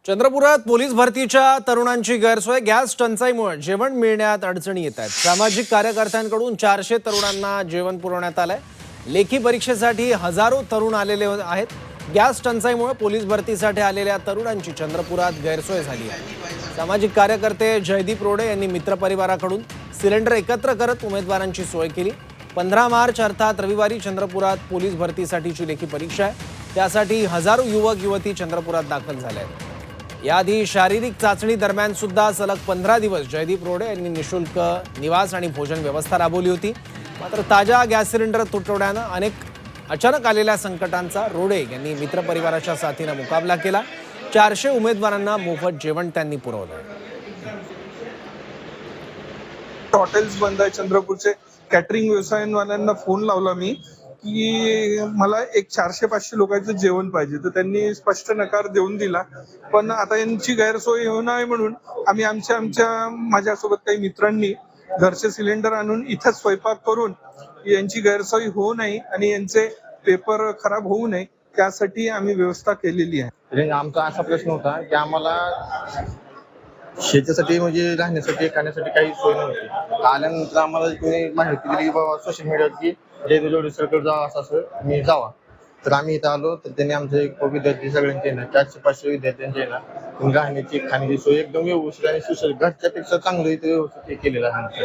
चंद्रपुरात police भरतीच्या तरुणांची गैरसोय गॅस टंचाईमुळे जेवण मिळण्यात अडचणी येत आहेत। सामाजिक कार्यकर्त्यांकडून 400 तरुणांना जेवण पुरवण्यात आलंय। लेखी परीक्षेसाठी हजारो तरुण आलेले आहेत। गॅस टंचाईमुळे पोलीस भरतीसाठी आलेल्या तरुणांची चंद्रपुरात गैरसोय झाली आहे। सामाजिक कार्यकर्ते जयदीप रोडे यांनी मित्रपरिवाराकडून सिलेंडर एकत्र करत उमेदवारांची सोय केली। 15 मार्च अर्थात रविवारी चंद्रपुरात पोलीस भरतीसाठीची लेखी परीक्षा आहे। त्यासाठी हजारो युवक युवती चंद्रपुरात दाखल झाले आहेत। याआधी शारीरिक चाचणी दरम्यान सुद्धा सलग 15 दिवस जयदीप रोडे यांनी निशुल्क निवास आणि भोजन व्यवस्था राबवली होती। मात्र ताजा गॅस सिलेंडर तुटवड्यानं अचानक आलेल्या संकटांचा रोडे यांनी मित्रपरिवाराच्या साथीने मुकाबला केला। 400 उमेदवारांना मोफत जेवण त्यांनी पुरवलं। हॉटेल्स बंद आहे चंद्रपूरचे। कॅटरिंग व्यवसायांवाल्यांना फोन लावला मी की मला एक 400-500 लोकांचं जेवण पाहिजे, तर त्यांनी स्पष्ट नकार देऊन दिला। पण आता यांची गैरसोय होऊ नये म्हणून आम्ही माझ्यासोबत काही मित्रांनी घरचे सिलेंडर आणून इथंच स्वयंपाक करून यांची गैरसोय होऊ नये आणि यांचे पेपर खराब होऊ नये त्यासाठी आम्ही व्यवस्था केलेली आहे। आमचा असा प्रश्न होता की आम्हाला शेतीसाठी म्हणजे राहण्यासाठी खाण्यासाठी काही सोय नव्हती। आल्यानंतर आम्हाला तुम्ही माहिती दिली की बाबा सोशल मीडियावर की जयदीप सरकार जावा असं मी जावा, तर आम्ही इथं आलो तर त्यांनी आमचे विद्यार्थी सगळ्यांचे ना 400-500 विद्यार्थ्यांचे ना राहण्याची खाण्याची सोय एकदम व्यवस्थित आणि सुशल घरच्यापेक्षा चांगलं इथे व्यवस्थित केलेलं आहे।